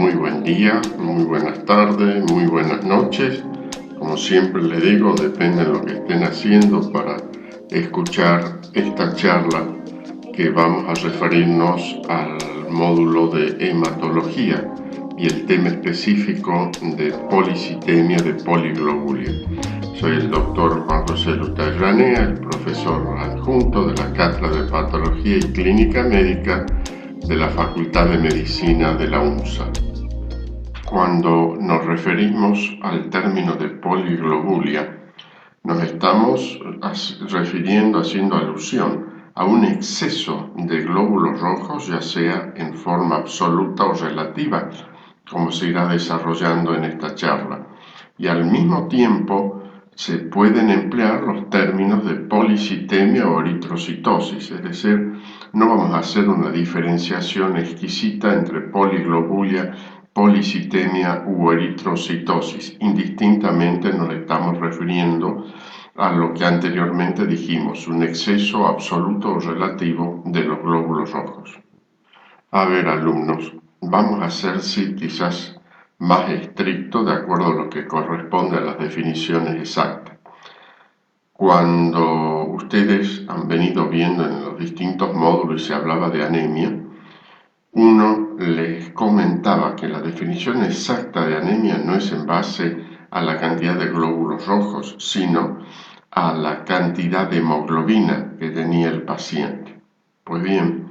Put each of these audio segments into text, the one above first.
Muy buen día, muy buenas tardes, muy buenas noches. Como siempre le digo, depende de lo que estén haciendo para escuchar esta charla que vamos a referirnos al módulo de hematología y el tema específico de policitemia, de poliglobulia. Soy el doctor Juan José Lutayranea, el profesor adjunto de la Cátedra de Patología y Clínica Médica de la Facultad de Medicina de la UNSA. Cuando nos referimos al término de poliglobulia, nos estamos refiriendo, haciendo alusión a un exceso de glóbulos rojos, ya sea en forma absoluta o relativa, como se irá desarrollando en esta charla. Y al mismo tiempo se pueden emplear los términos de policitemia o eritrocitosis, es decir, no vamos a hacer una diferenciación exquisita entre poliglobulia, policitemia u eritrocitosis. Indistintamente nos estamos refiriendo a lo que anteriormente dijimos, un exceso absoluto o relativo de los glóbulos rojos. A ver, alumnos, vamos a ser quizás más estricto de acuerdo a lo que corresponde a las definiciones exactas. Cuando ustedes han venido viendo en los distintos módulos y se hablaba de anemia, uno les comentaba que la definición exacta de anemia no es en base a la cantidad de glóbulos rojos, sino a la cantidad de hemoglobina que tenía el paciente. Pues bien,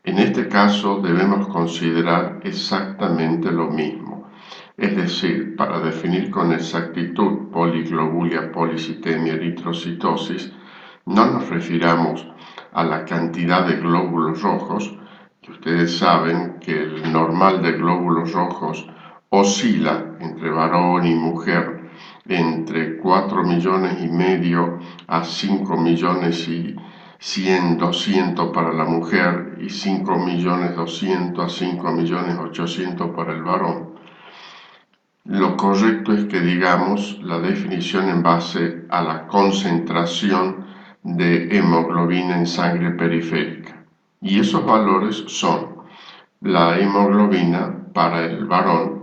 en este caso debemos considerar exactamente lo mismo. Es decir, para definir con exactitud poliglobulia, policitemia, eritrocitosis, no nos refiramos a la cantidad de glóbulos rojos, que ustedes saben que el normal de glóbulos rojos oscila entre varón y mujer entre 4 millones y medio a 5 millones y 200 para la mujer y 5 millones 200 a 5 millones 800 para el varón. Lo correcto es que digamos la definición en base a la concentración de hemoglobina en sangre periférica. Y esos valores son la hemoglobina para el varón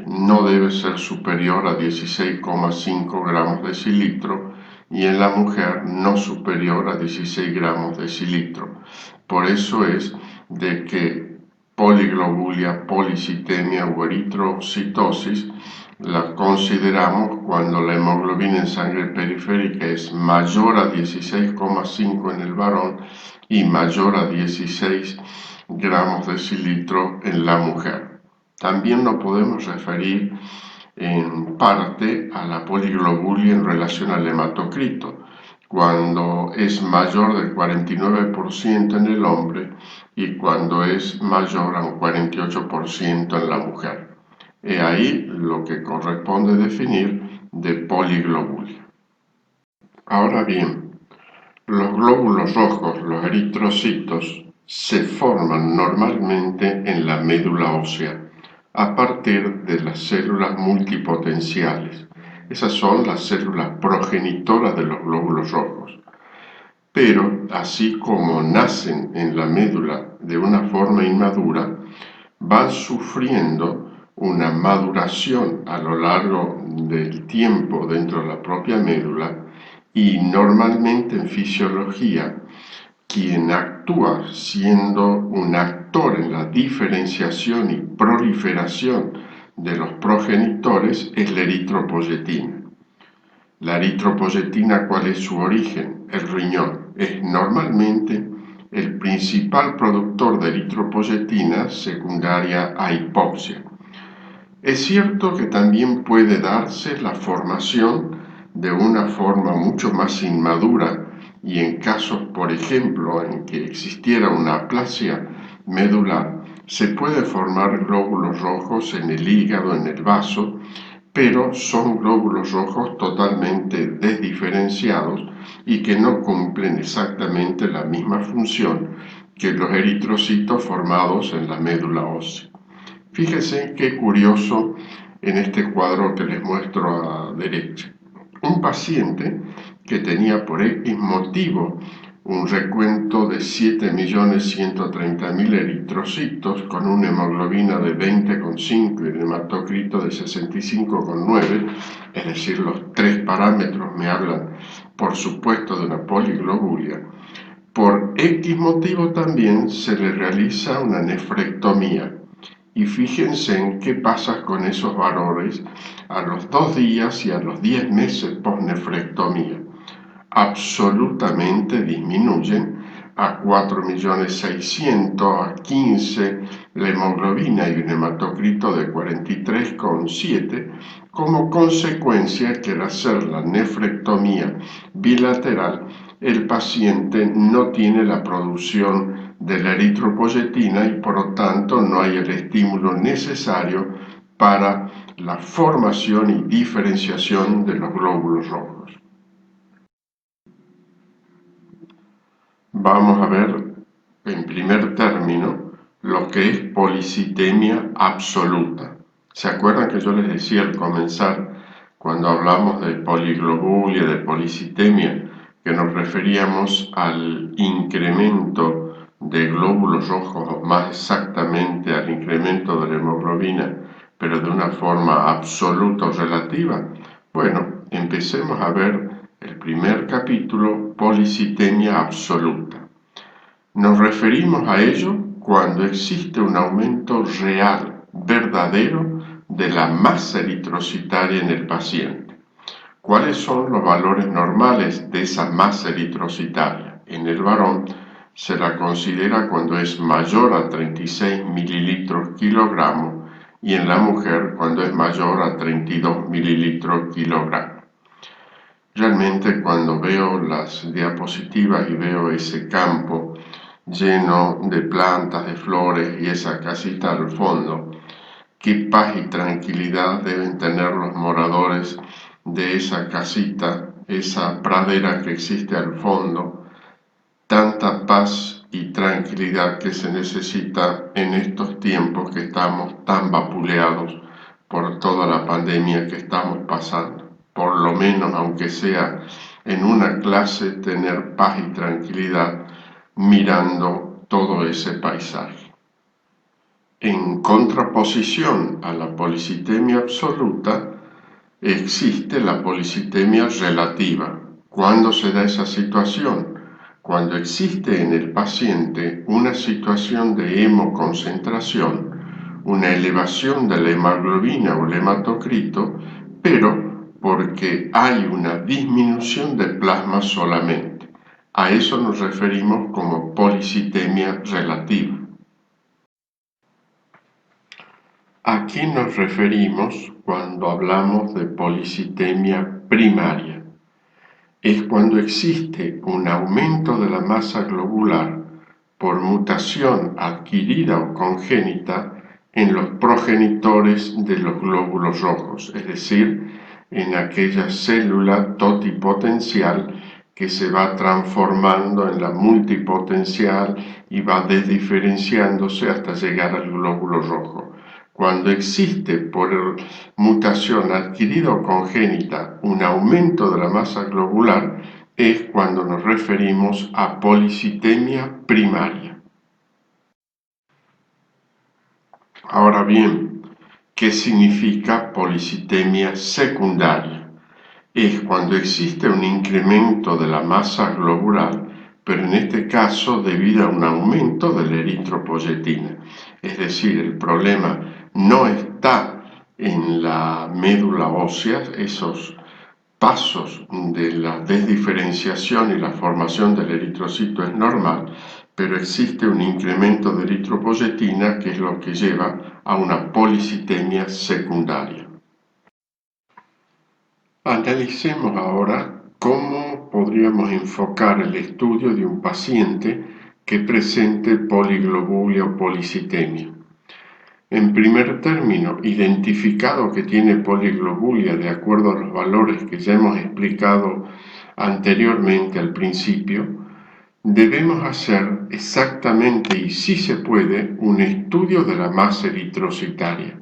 no debe ser superior a 16,5 gramos decilitro y en la mujer no superior a 16 gramos decilitro. Por eso es de que poliglobulia, policitemia o eritrocitosis la consideramos cuando la hemoglobina en sangre periférica es mayor a 16,5 en el varón y mayor a 16 gramos decilitro en la mujer. También nos podemos referir en parte a la poliglobulia en relación al hematocrito, cuando es mayor del 49% en el hombre y cuando es mayor a un 48% en la mujer. He ahí lo que corresponde definir de poliglobulia. Ahora bien, los glóbulos rojos, los eritrocitos, se forman normalmente en la médula ósea a partir de las células multipotenciales. Esas son las células progenitoras de los glóbulos rojos. Pero así como nacen en la médula de una forma inmadura, van sufriendo una maduración a lo largo del tiempo dentro de la propia médula y normalmente en fisiología quien actúa siendo un actor en la diferenciación y proliferación de los progenitores es la eritropoyetina. La eritropoyetina, ¿cuál es su origen? El riñón. Es normalmente el principal productor de eritropoyetina secundaria a hipoxia. Es cierto que también puede darse la formación de una forma mucho más inmadura y en casos, por ejemplo, en que existiera una aplasia medular, se puede formar glóbulos rojos en el hígado, en el vaso, pero son glóbulos rojos totalmente desdiferenciados y que no cumplen exactamente la misma función que los eritrocitos formados en la médula ósea. Fíjense qué curioso en este cuadro que les muestro a derecha. Un paciente que tenía por X motivo un recuento de 7.130.000 eritrocitos con una hemoglobina de 20,5 y un hematocrito de 65,9, es decir, los tres parámetros me hablan, por supuesto, de una poliglobulia. Por X motivo también se le realiza una nefrectomía. Y fíjense en qué pasa con esos valores a los 2 días y a los 10 meses post-nefrectomía. Absolutamente disminuyen a 4.600.000, a 15 la hemoglobina y un hematocrito de 43,7 como consecuencia que al hacer la nefrectomía bilateral el paciente no tiene la producción de la eritropoyetina y por lo tanto no hay el estímulo necesario para la formación y diferenciación de los glóbulos rojos. Vamos a ver en primer término lo que es policitemia absoluta. ¿Se acuerdan que yo les decía al comenzar, cuando hablamos de poliglobulia, de policitemia, que nos referíamos al incremento de glóbulos rojos, o más exactamente al incremento de la hemoglobina, pero de una forma absoluta o relativa? Bueno, empecemos a ver el primer capítulo, policitemia absoluta. Nos referimos a ello cuando existe un aumento real, verdadero, de la masa eritrocitaria en el paciente. ¿Cuáles son los valores normales de esa masa eritrocitaria? En el varón se la considera cuando es mayor a 36 mililitros kilogramo y en la mujer cuando es mayor a 32 mililitros kilogramo. Realmente cuando veo las diapositivas y veo ese campo lleno de plantas, de flores y esa casita al fondo, qué paz y tranquilidad deben tener los moradores de esa casita, esa pradera que existe al fondo, tanta paz y tranquilidad que se necesita en estos tiempos que estamos tan vapuleados por toda la pandemia que estamos pasando. Por lo menos, aunque sea en una clase, tener paz y tranquilidad mirando todo ese paisaje. En contraposición a la policitemia absoluta, existe la policitemia relativa. ¿Cuándo se da esa situación? Cuando existe en el paciente una situación de hemoconcentración, una elevación de la hemoglobina o el hematocrito, pero porque hay una disminución de plasma solamente. A eso nos referimos como policitemia relativa. ¿A qué nos referimos cuando hablamos de policitemia primaria? Es cuando existe un aumento de la masa globular por mutación adquirida o congénita en los progenitores de los glóbulos rojos, es decir, en aquella célula totipotencial que se va transformando en la multipotencial y va desdiferenciándose hasta llegar al glóbulo rojo. Cuando existe por mutación adquirida o congénita un aumento de la masa globular, es cuando nos referimos a policitemia primaria. Ahora bien, ¿qué significa policitemia secundaria? Es cuando existe un incremento de la masa globular, pero en este caso debido a un aumento de la eritropoyetina. Es decir, el problema no está en la médula ósea, esos pasos de la desdiferenciación y la formación del eritrocito es normal, pero existe un incremento de eritropoyetina que es lo que lleva a una policitemia secundaria. Analicemos ahora cómo podríamos enfocar el estudio de un paciente que presente poliglobulia o policitemia. En primer término, identificado que tiene poliglobulia de acuerdo a los valores que ya hemos explicado anteriormente al principio, debemos hacer exactamente y si se puede un estudio de la masa eritrocitaria.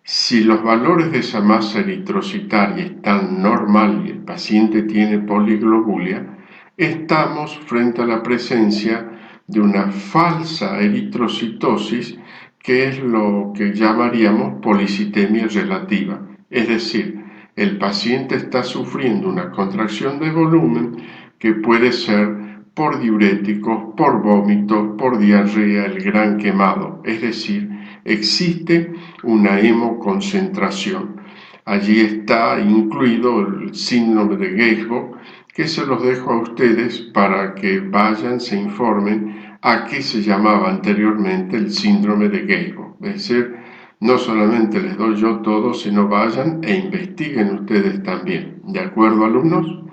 Si los valores de esa masa eritrocitaria están normal y el paciente tiene poliglobulia, estamos frente a la presencia de una falsa eritrocitosis, que es lo que llamaríamos policitemia relativa. Es decir, el paciente está sufriendo una contracción de volumen que puede ser por diuréticos, por vómitos, por diarrea, el gran quemado. Es decir, existe una hemoconcentración. Allí está incluido el síndrome de Geinsbourg, que se los dejo a ustedes para que vayan, se informen a qué se llamaba anteriormente el síndrome de Geinsbourg. Es decir, no solamente les doy yo todo, sino vayan e investiguen ustedes también. ¿De acuerdo, alumnos?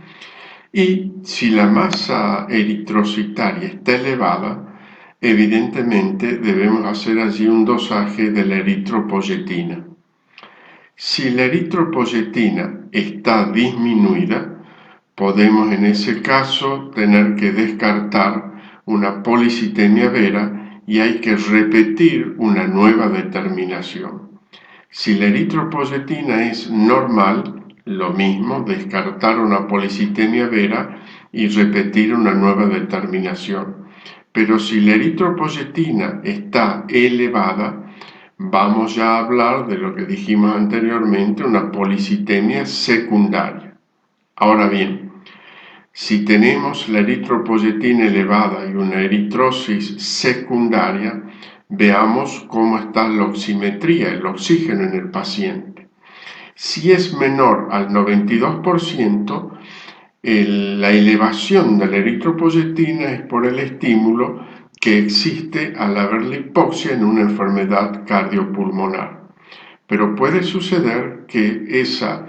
Y si la masa eritrocitaria está elevada, evidentemente debemos hacer allí un dosaje de la eritropoyetina. Si la eritropoyetina está disminuida, podemos en ese caso tener que descartar una policitemia vera y hay que repetir una nueva determinación. Si la eritropoyetina es normal, lo mismo, descartar una policitemia vera y repetir una nueva determinación. Pero si la eritropoyetina está elevada, vamos ya a hablar de lo que dijimos anteriormente, una policitemia secundaria. Ahora bien, si tenemos la eritropoyetina elevada y una eritrosis secundaria, veamos cómo está la oximetría, el oxígeno en el paciente. Si es menor al 92%, la elevación de la eritropoyetina es por el estímulo que existe al haber la hipoxia en una enfermedad cardiopulmonar. Pero puede suceder que esa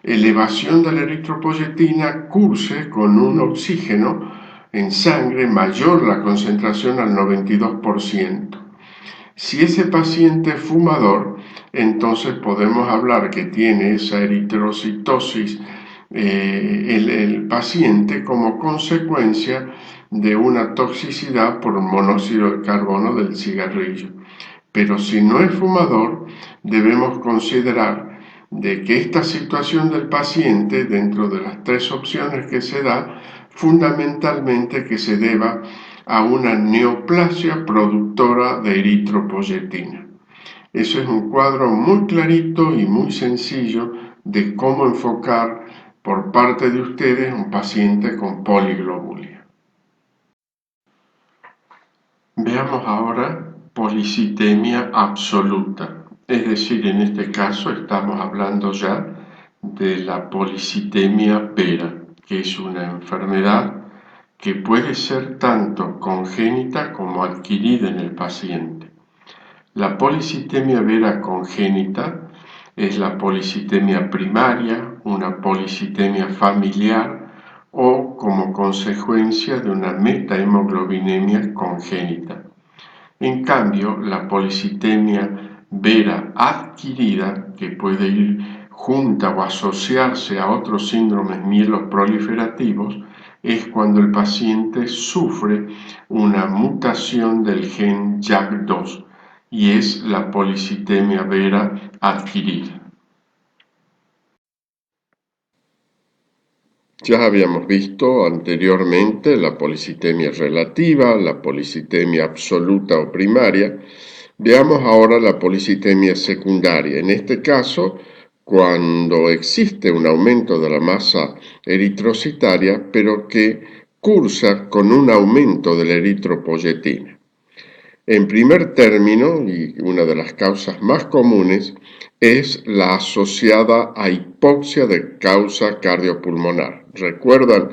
elevación de la eritropoyetina curse con un oxígeno en sangre mayor la concentración al 92%. Si ese paciente es fumador, entonces podemos hablar que tiene esa eritrocitosis el paciente como consecuencia de una toxicidad por monóxido de carbono del cigarrillo. Pero si no es fumador, debemos considerar de que esta situación del paciente, dentro de las tres opciones que se da, fundamentalmente que se deba a una neoplasia productora de eritropoyetina. Eso es un cuadro muy clarito y muy sencillo de cómo enfocar por parte de ustedes un paciente con poliglobulia. Veamos ahora policitemia absoluta, es decir, en este caso estamos hablando ya de la policitemia vera, que es una enfermedad que puede ser tanto congénita como adquirida en el paciente. La policitemia vera congénita es la policitemia primaria, una policitemia familiar o como consecuencia de una metahemoglobinemia congénita. En cambio, la policitemia vera adquirida, que puede ir junta o asociarse a otros síndromes mieloproliferativos, es cuando el paciente sufre una mutación del gen JAK2 y es la policitemia vera adquirida. Ya habíamos visto anteriormente la policitemia relativa, la policitemia absoluta o primaria. Veamos ahora la policitemia secundaria. En este caso, cuando existe un aumento de la masa eritrocitaria, pero que cursa con un aumento de la eritropoyetina. En primer término, y una de las causas más comunes, es la asociada a hipoxia de causa cardiopulmonar. ¿Recuerdan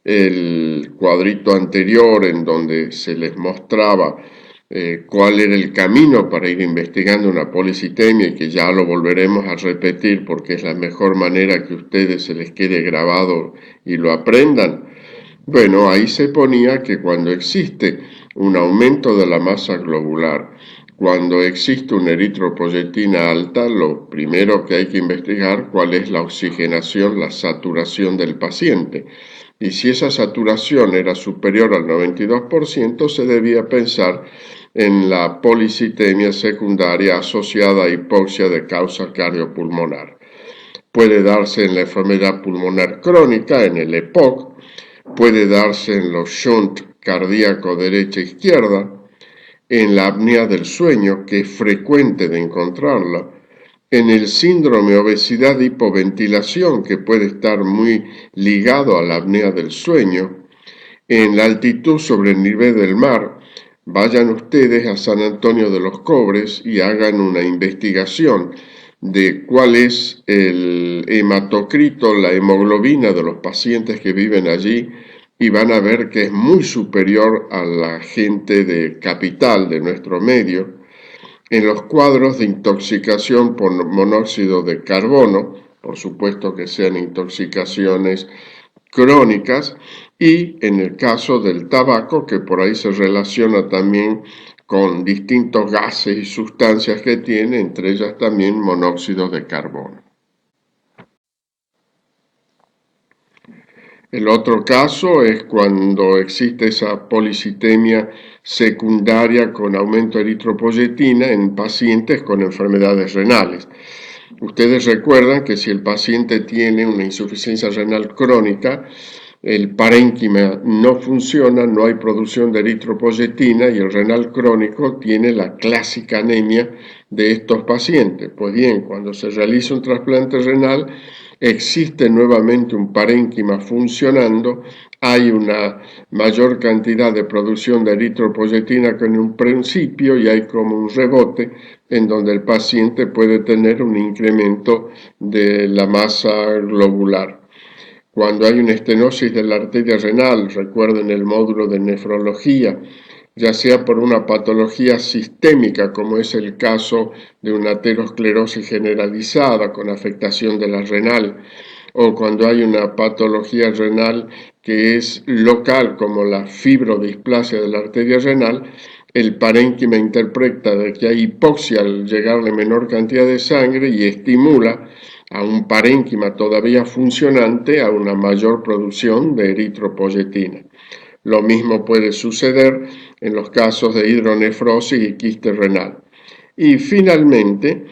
el cuadrito anterior en donde se les mostraba cuál era el camino para ir investigando una policitemia y que ya lo volveremos a repetir porque es la mejor manera que a ustedes se les quede grabado y lo aprendan? Bueno, ahí se ponía que cuando existe un aumento de la masa globular, cuando existe una eritropoyetina alta, lo primero que hay que investigar cuál es la oxigenación, la saturación del paciente. Y si esa saturación era superior al 92%, se debía pensar en la policitemia secundaria asociada a hipoxia de causa cardiopulmonar. Puede darse en la enfermedad pulmonar crónica, en el EPOC, puede darse en los shunt cardíaco derecha-izquierda, en la apnea del sueño, que es frecuente de encontrarla, en el síndrome obesidad hipoventilación, que puede estar muy ligado a la apnea del sueño, en la altitud sobre el nivel del mar. Vayan ustedes a San Antonio de los Cobres y hagan una investigación de cuál es el hematocrito, la hemoglobina de los pacientes que viven allí, y van a ver que es muy superior a la gente de capital de nuestro medio. En los cuadros de intoxicación por monóxido de carbono, por supuesto que sean intoxicaciones crónicas, y en el caso del tabaco, que por ahí se relaciona también con distintos gases y sustancias que tiene, entre ellas también monóxido de carbono. El otro caso es cuando existe esa policitemia secundaria con aumento de eritropoyetina en pacientes con enfermedades renales. Ustedes recuerdan que si el paciente tiene una insuficiencia renal crónica, el parénquima no funciona, no hay producción de eritropoyetina y el renal crónico tiene la clásica anemia de estos pacientes. Pues bien, cuando se realiza un trasplante renal, existe nuevamente un parénquima funcionando, hay una mayor cantidad de producción de eritropoyetina que en un principio y hay como un rebote en donde el paciente puede tener un incremento de la masa globular. Cuando hay una estenosis de la arteria renal, recuerden el módulo de nefrología, ya sea por una patología sistémica, como es el caso de una aterosclerosis generalizada con afectación de la renal, o cuando hay una patología renal que es local, como la fibrodisplasia de la arteria renal, el parénquima interpreta de que hay hipoxia al llegarle menor cantidad de sangre y estimula a un parénquima todavía funcionante a una mayor producción de eritropoyetina. Lo mismo puede suceder en los casos de hidronefrosis y quiste renal. Y finalmente,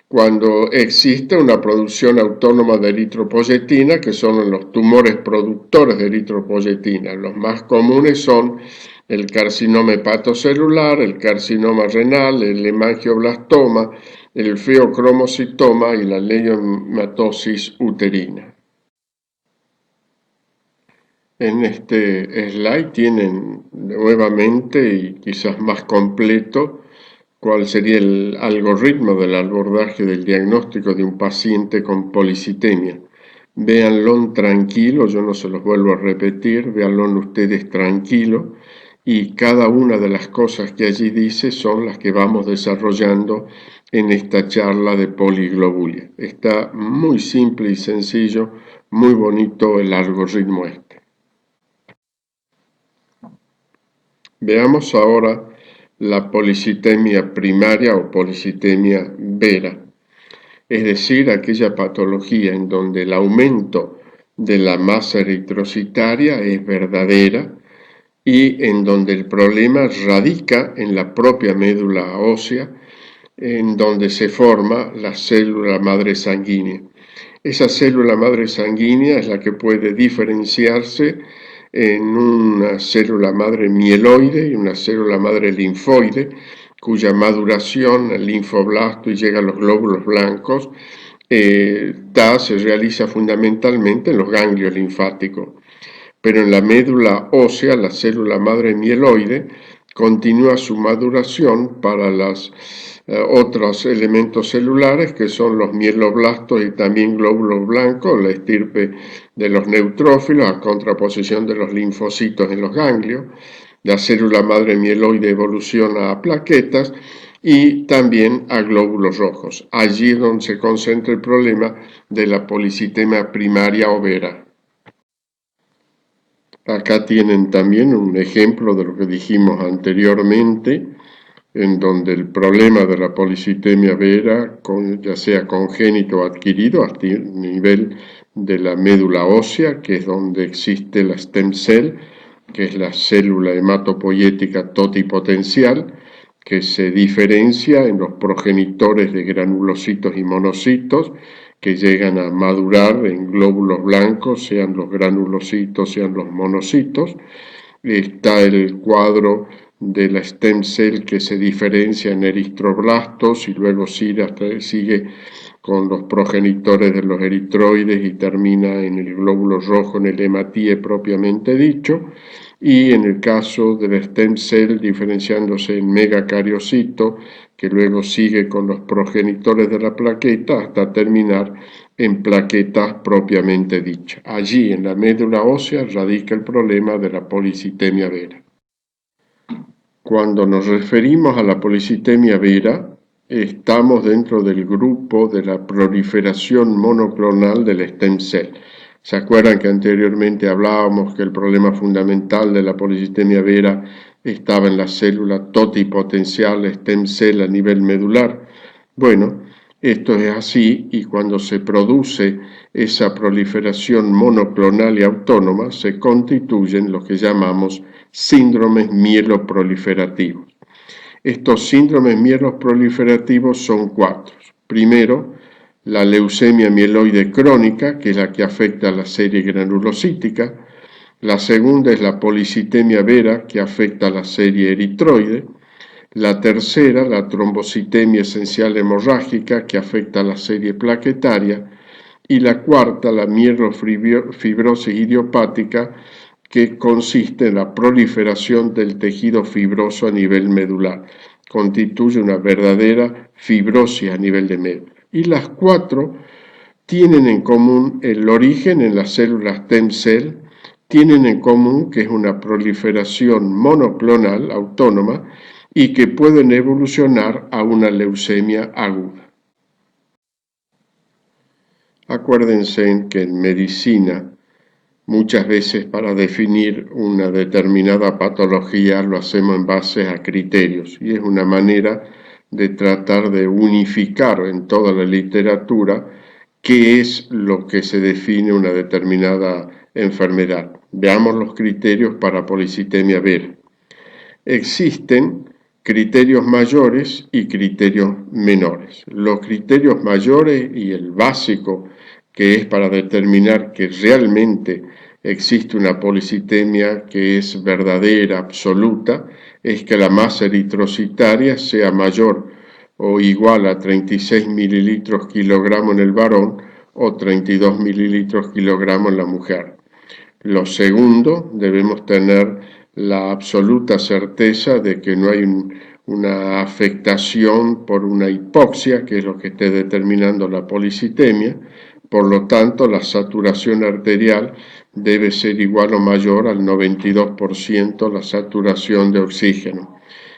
cuando existe una producción autónoma de eritropoyetina, que son los tumores productores de eritropoyetina. Los más comunes son el carcinoma hepatocelular, el carcinoma renal, el hemangioblastoma, el feocromocitoma y la leiomatosis uterina. En este slide tienen nuevamente y quizás más completo cuál sería el algoritmo del abordaje del diagnóstico de un paciente con policitemia. Véanlo tranquilo, yo no se los vuelvo a repetir, véanlo ustedes tranquilo y cada una de las cosas que allí dice son las que vamos desarrollando en esta charla de poliglobulia. Está muy simple y sencillo, muy bonito el algoritmo este. Veamos ahora la policitemia primaria o policitemia vera, es decir, aquella patología en donde el aumento de la masa eritrocitaria es verdadera y en donde el problema radica en la propia médula ósea, en donde se forma la célula madre sanguínea. Esa célula madre sanguínea es la que puede diferenciarse en una célula madre mieloide y una célula madre linfoide, cuya maduración, el linfoblasto y llega a los glóbulos blancos, se realiza fundamentalmente en los ganglios linfáticos. Pero en la médula ósea, la célula madre mieloide continúa su maduración para los otros elementos celulares que son los mieloblastos y también glóbulos blancos, la estirpe de los neutrófilos a contraposición de los linfocitos en los ganglios. La célula madre mieloide evoluciona a plaquetas y también a glóbulos rojos. Allí es donde se concentra el problema de la policitemia primaria o vera. Acá tienen también un ejemplo de lo que dijimos anteriormente, en donde el problema de la policitemia vera, ya sea congénito o adquirido, a nivel de la médula ósea, que es donde existe la stem cell, que es la célula hematopoyética totipotencial, que se diferencia en los progenitores de granulocitos y monocitos, que llegan a madurar en glóbulos blancos, sean los granulocitos, sean los monocitos. Está el cuadro de la stem cell que se diferencia en eritroblastos y luego sigue con los progenitores de los eritroides y termina en el glóbulo rojo, en el hematíe propiamente dicho, y en el caso del stem cell diferenciándose en megacariocito, que luego sigue con los progenitores de la plaqueta hasta terminar en plaquetas propiamente dichas. Allí, en la médula ósea, radica el problema de la policitemia vera. Cuando nos referimos a la policitemia vera, estamos dentro del grupo de la proliferación monoclonal del stem cell. ¿Se acuerdan que anteriormente hablábamos que el problema fundamental de la policitemia vera estaba en la célula totipotencial stem cell a nivel medular? Bueno, esto es así y cuando se produce esa proliferación monoclonal y autónoma se constituyen lo que llamamos síndromes mieloproliferativos. Estos síndromes mieloproliferativos son 4. Primero, la leucemia mieloide crónica, que es la que afecta a la serie granulocítica. La segunda es la policitemia vera, que afecta a la serie eritroide. La tercera, la trombocitemia esencial hemorrágica, que afecta a la serie plaquetaria. Y la cuarta, la mielofibrosis idiopática, que consiste en la proliferación del tejido fibroso a nivel medular. Constituye una verdadera fibrosis a nivel de médula. Y las 4 tienen en común el origen en las células stem cell, tienen en común que es una proliferación monoclonal autónoma y que pueden evolucionar a una leucemia aguda. Acuérdense que en medicina muchas veces para definir una determinada patología lo hacemos en base a criterios y es una manera de tratar de unificar en toda la literatura qué es lo que se define una determinada enfermedad. Veamos los criterios para policitemia vera. Existen criterios mayores y criterios menores. Los criterios mayores y el básico que es para determinar que realmente existe una policitemia que es verdadera, absoluta, es que la masa eritrocitaria sea mayor o igual a 36 mililitros kilogramo en el varón o 32 mililitros kilogramo en la mujer. Lo segundo, debemos tener la absoluta certeza de que no hay una afectación por una hipoxia, que es lo que esté determinando la policitemia. Por lo tanto, la saturación arterial debe ser igual o mayor al 92% la saturación de oxígeno.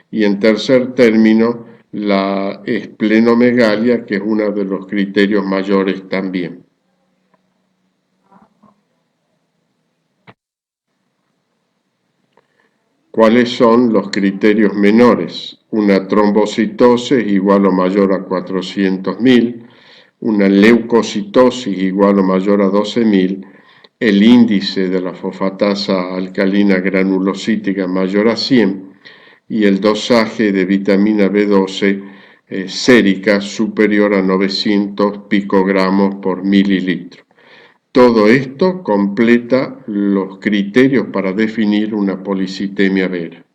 Y en tercer término, la esplenomegalia, que es uno de los criterios mayores también. ¿Cuáles son los criterios menores? Una trombocitosis igual o mayor a 400.000, una leucocitosis igual o mayor a 12.000, el índice de la fosfatasa alcalina granulocítica mayor a 100 y el dosaje de vitamina B12 sérica superior a 900 picogramos por mililitro. Todo esto completa los criterios para definir una policitemia vera.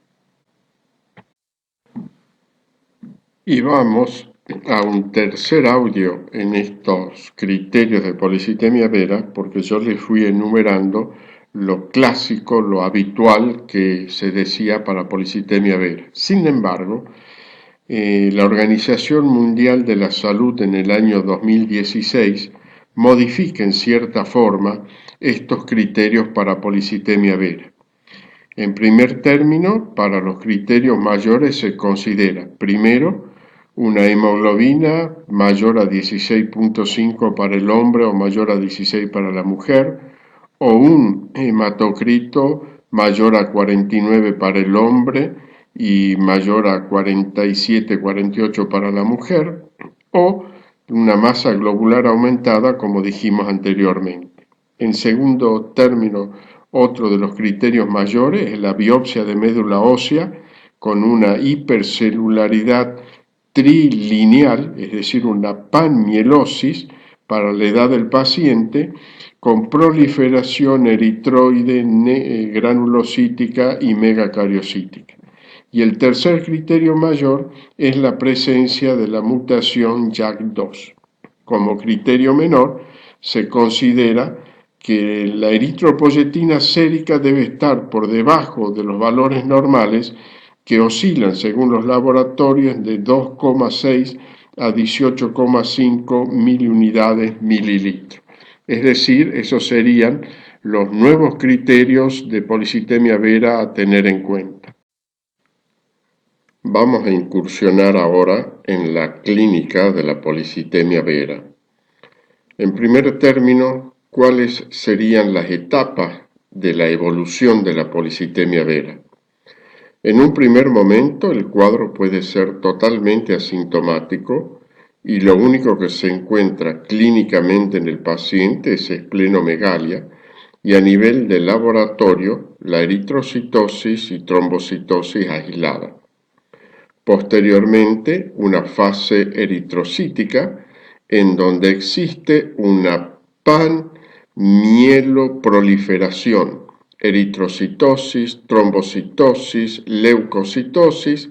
Y vamos a un tercer audio en estos criterios de policitemia vera, porque yo les fui enumerando lo clásico, lo habitual que se decía para policitemia vera. Sin embargo, la Organización Mundial de la Salud en el año 2016 modifica en cierta forma estos criterios para policitemia vera. En primer término, para los criterios mayores se considera, primero, una hemoglobina mayor a 16.5 para el hombre o mayor a 16 para la mujer, o un hematocrito mayor a 49 para el hombre y mayor a 47-48 para la mujer, o una masa globular aumentada, como dijimos anteriormente. En segundo término, otro de los criterios mayores es la biopsia de médula ósea con una hipercelularidad trilineal, es decir, una panmielosis, para la edad del paciente con proliferación eritroide granulocítica y megacariocítica. Y el tercer criterio mayor es la presencia de la mutación JAK2. Como criterio menor, se considera que la eritropoyetina sérica debe estar por debajo de los valores normales que oscilan según los laboratorios de 2,6 a 18,5 miliunidades mililitros. Es decir, esos serían los nuevos criterios de policitemia vera a tener en cuenta. Vamos a incursionar ahora en la clínica de la policitemia vera. En primer término, ¿cuáles serían las etapas de la evolución de la policitemia vera? En un primer momento, el cuadro puede ser totalmente asintomático y lo único que se encuentra clínicamente en el paciente es esplenomegalia y a nivel de laboratorio la eritrocitosis y trombocitosis aislada. Posteriormente, una fase eritrocítica en donde existe una panmieloproliferación, eritrocitosis, trombocitosis, leucocitosis,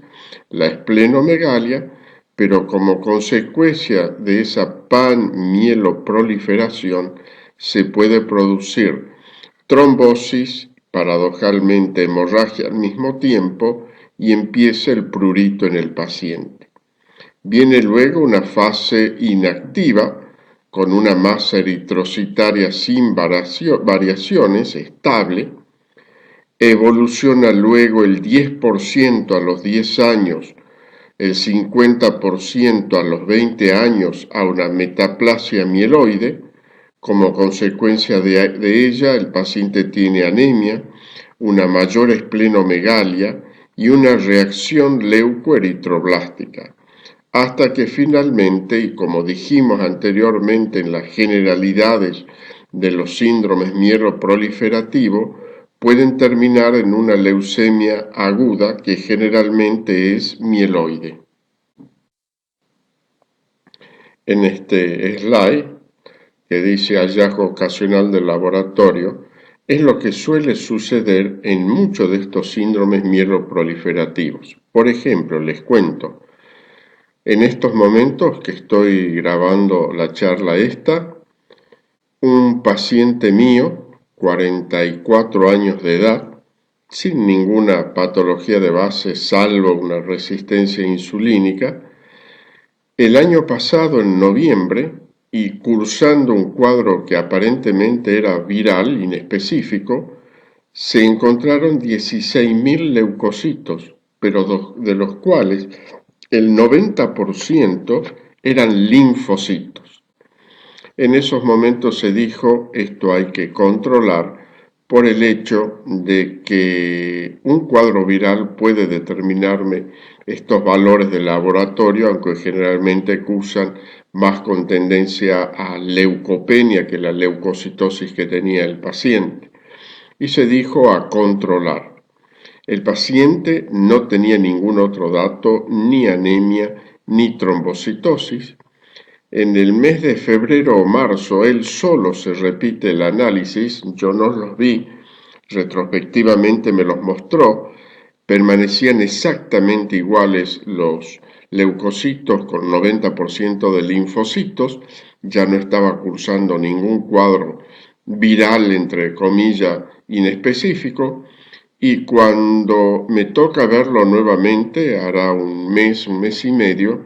la esplenomegalia, pero como consecuencia de esa panmieloproliferación se puede producir trombosis, paradojalmente hemorragia al mismo tiempo, y empieza el prurito en el paciente. Viene luego una fase inactiva con una masa eritrocitaria sin variaciones, estable. Evoluciona luego el 10% a los 10 años, el 50% a los 20 años a una metaplasia mieloide. Como consecuencia de ella, el paciente tiene anemia, una mayor esplenomegalia y una reacción leucoeritroblástica, hasta que finalmente, y como dijimos anteriormente en las generalidades de los síndromes mieloproliferativos, pueden terminar en una leucemia aguda que generalmente es mieloide. En este slide, que dice hallazgo ocasional del laboratorio, es lo que suele suceder en muchos de estos síndromes mieloproliferativos. Por ejemplo, les cuento, en estos momentos que estoy grabando la charla esta, un paciente mío, 44 años de edad, sin ninguna patología de base salvo una resistencia insulínica, el año pasado en noviembre, y cursando un cuadro que aparentemente era viral, inespecífico, se encontraron 16.000 leucocitos, pero de los cuales el 90% eran linfocitos. En esos momentos se dijo, esto hay que controlar por el hecho de que un cuadro viral puede determinarme estos valores de laboratorio, aunque generalmente cursan más con tendencia a leucopenia que la leucocitosis que tenía el paciente. Y se dijo a controlar. El paciente no tenía ningún otro dato, ni anemia, ni trombocitosis. En el mes de febrero o marzo, él solo se repite el análisis, yo no los vi, retrospectivamente me los mostró, permanecían exactamente iguales los leucocitos con 90% de linfocitos, ya no estaba cursando ningún cuadro viral, entre comillas, inespecífico, y cuando me toca verlo nuevamente, hará un mes y medio,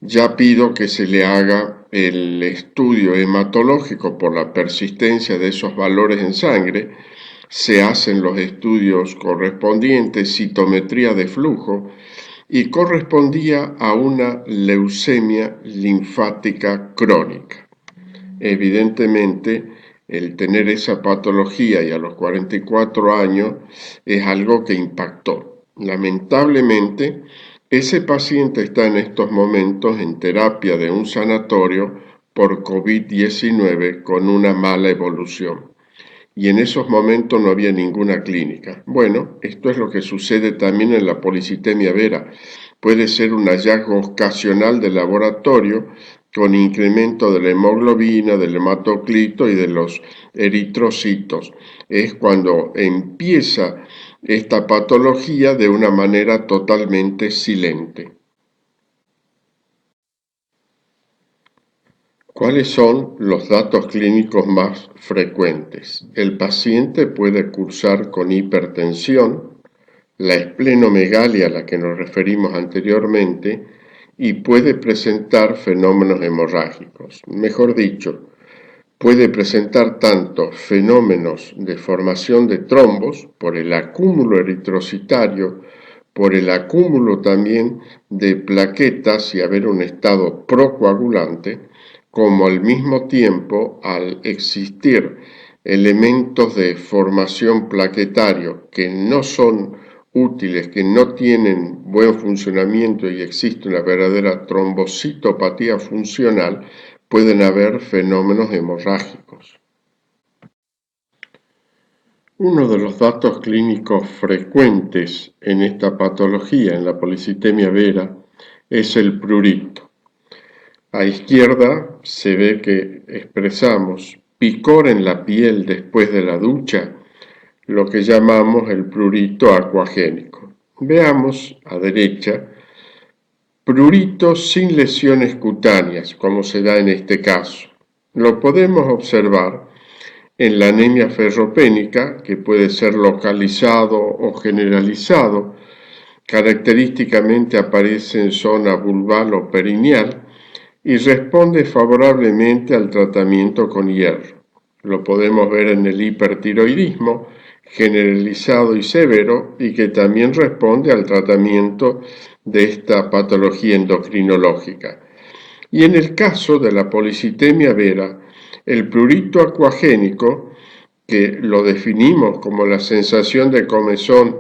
ya pido que se le haga el estudio hematológico por la persistencia de esos valores en sangre, se hacen los estudios correspondientes, citometría de flujo, y correspondía a una leucemia linfática crónica. Evidentemente, el tener esa patología y a los 44 años es algo que impactó. Lamentablemente, ese paciente está en estos momentos en terapia de un sanatorio por COVID-19 con una mala evolución. Y en esos momentos no había ninguna clínica. Bueno, esto es lo que sucede también en la policitemia vera. Puede ser un hallazgo ocasional de laboratorio con incremento de la hemoglobina, del hematoclito y de los eritrocitos. Es cuando empieza esta patología de una manera totalmente silente. ¿Cuáles son los datos clínicos más frecuentes? El paciente puede cursar con hipertensión, la esplenomegalia a la que nos referimos anteriormente, y puede presentar fenómenos hemorrágicos. Mejor dicho, puede presentar tanto fenómenos de formación de trombos por el acúmulo eritrocitario, por el acúmulo también de plaquetas y haber un estado procoagulante, como al mismo tiempo, al existir elementos de formación plaquetario que no son útiles, que no tienen buen funcionamiento y existe una verdadera trombocitopatía funcional, pueden haber fenómenos hemorrágicos. Uno de los datos clínicos frecuentes en esta patología, en la policitemia vera, es el prurito. A izquierda se ve que expresamos picor en la piel después de la ducha, lo que llamamos el prurito acuagénico. Veamos a derecha, prurito sin lesiones cutáneas, como se da en este caso. Lo podemos observar en la anemia ferropénica, que puede ser localizado o generalizado. Característicamente aparece en zona vulval o perineal y responde favorablemente al tratamiento con hierro. Lo podemos ver en el hipertiroidismo generalizado y severo y que también responde al tratamiento de esta patología endocrinológica. Y en el caso de la policitemia vera, el prurito acuagénico, que lo definimos como la sensación de comezón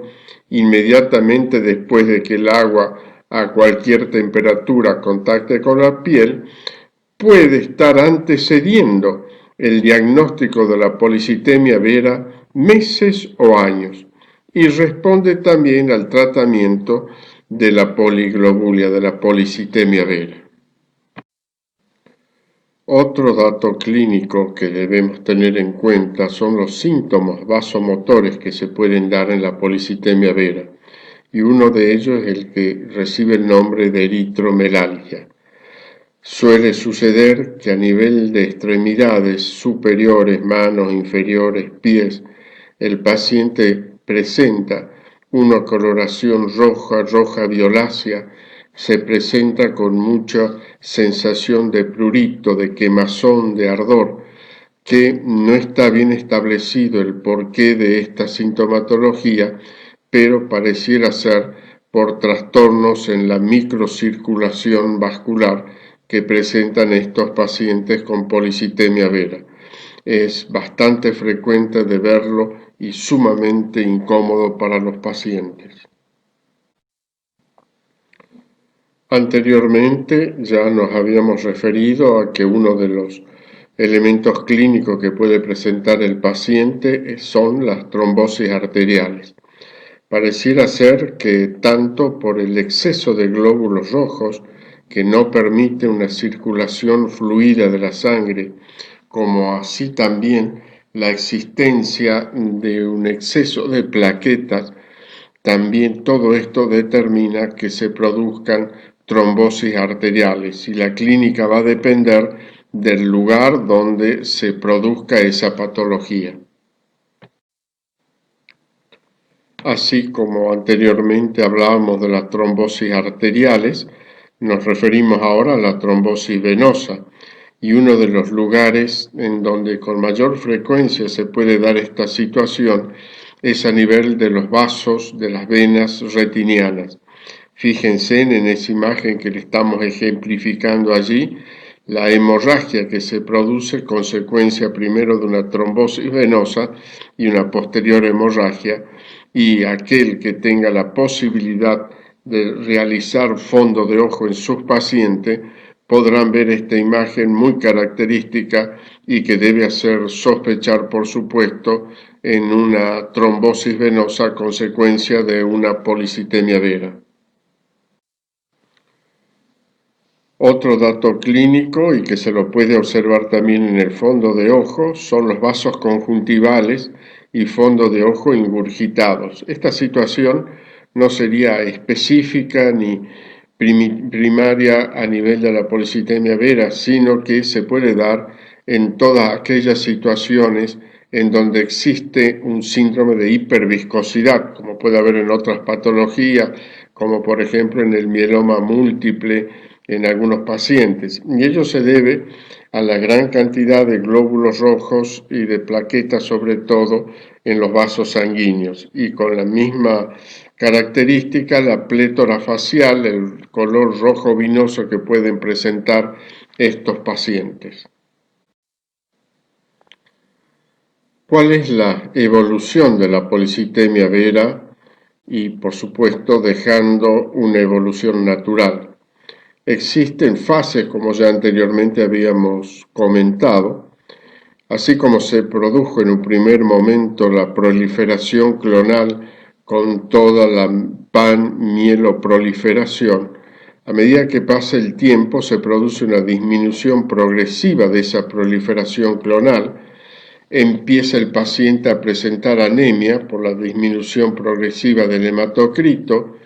inmediatamente después de que el agua a cualquier temperatura contacte con la piel, puede estar antecediendo el diagnóstico de la policitemia vera meses o años y responde también al tratamiento de la poliglobulia, de la policitemia vera. Otro dato clínico que debemos tener en cuenta son los síntomas vasomotores que se pueden dar en la policitemia vera, y uno de ellos es el que recibe el nombre de eritromelalgia. Suele suceder que a nivel de extremidades superiores, manos, inferiores, pies, el paciente presenta una coloración roja, roja violácea, se presenta con mucha sensación de prurito, de quemazón, de ardor, que no está bien establecido el porqué de esta sintomatología, pero pareciera ser por trastornos en la microcirculación vascular que presentan estos pacientes con policitemia vera. Es bastante frecuente de verlo y sumamente incómodo para los pacientes. Anteriormente ya nos habíamos referido a que uno de los elementos clínicos que puede presentar el paciente son las trombosis arteriales. Pareciera ser que tanto por el exceso de glóbulos rojos, que no permite una circulación fluida de la sangre, como así también la existencia de un exceso de plaquetas, también todo esto determina que se produzcan trombosis arteriales y la clínica va a depender del lugar donde se produzca esa patología. Así como anteriormente hablábamos de las trombosis arteriales, nos referimos ahora a la trombosis venosa, y uno de los lugares en donde con mayor frecuencia se puede dar esta situación es a nivel de los vasos de las venas retinianas. Fíjense en esa imagen que le estamos ejemplificando allí, la hemorragia que se produce consecuencia primero de una trombosis venosa y una posterior hemorragia, y aquel que tenga la posibilidad de realizar fondo de ojo en sus pacientes podrán ver esta imagen muy característica y que debe hacer sospechar, por supuesto, en una trombosis venosa a consecuencia de una policitemia vera. Otro dato clínico y que se lo puede observar también en el fondo de ojo son los vasos conjuntivales y fondo de ojo ingurgitados. Esta situación no sería específica ni primaria a nivel de la policitemia vera, sino que se puede dar en todas aquellas situaciones en donde existe un síndrome de hiperviscosidad, como puede haber en otras patologías, como por ejemplo en el mieloma múltiple en algunos pacientes. Y ello se debe a la gran cantidad de glóbulos rojos y de plaquetas, sobre todo en los vasos sanguíneos, y con la misma característica la plétora facial, el color rojo vinoso que pueden presentar estos pacientes. ¿Cuál es la evolución de la policitemia vera? Y por supuesto dejando una evolución natural. Existen fases, como ya anteriormente habíamos comentado, así como se produjo en un primer momento la proliferación clonal con toda la panmieloproliferación. A medida que pasa el tiempo se produce una disminución progresiva de esa proliferación clonal. Empieza el paciente a presentar anemia por la disminución progresiva del hematocrito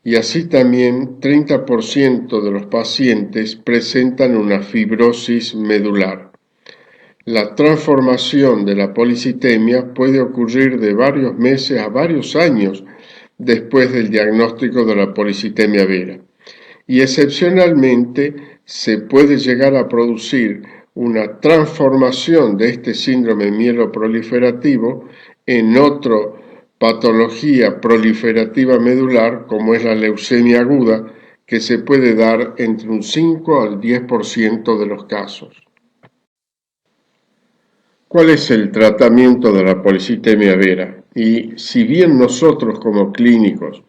y así también 30% de los pacientes presentan una fibrosis medular. La transformación de la policitemia puede ocurrir de varios meses a varios años después del diagnóstico de la policitemia vera y excepcionalmente se puede llegar a producir una transformación de este síndrome mieloproliferativo en otra patología proliferativa medular como es la leucemia aguda, que se puede dar entre un 5 al 10% de los casos. ¿Cuál es el tratamiento de la policitemia vera? Y si bien nosotros como clínicos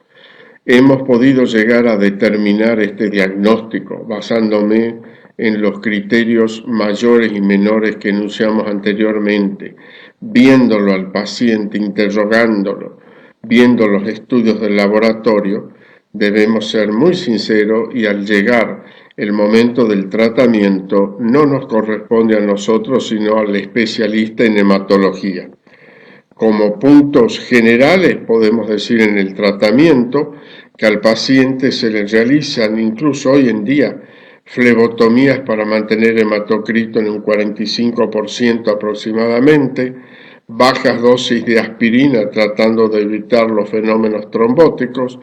hemos podido llegar a determinar este diagnóstico basándome en los criterios mayores y menores que enunciamos anteriormente, viéndolo al paciente, interrogándolo, viendo los estudios del laboratorio, debemos ser muy sinceros y al llegar el momento del tratamiento no nos corresponde a nosotros sino al especialista en hematología. Como puntos generales podemos decir en el tratamiento que al paciente se le realizan incluso hoy en día flebotomías para mantener hematocrito en un 45% aproximadamente, bajas dosis de aspirina tratando de evitar los fenómenos trombóticos,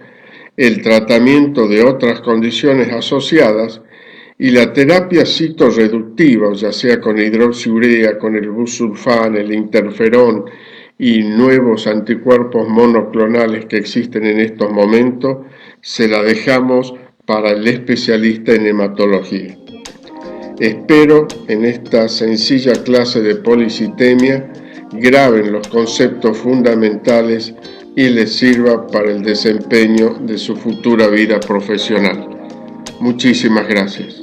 el tratamiento de otras condiciones asociadas y la terapia citorreductiva, ya sea con hidroxiurea, con el busulfán, el interferón y nuevos anticuerpos monoclonales que existen en estos momentos, se la dejamos para el especialista en hematología. Espero en esta sencilla clase de policitemia graben los conceptos fundamentales y les sirva para el desempeño de su futura vida profesional. Muchísimas gracias.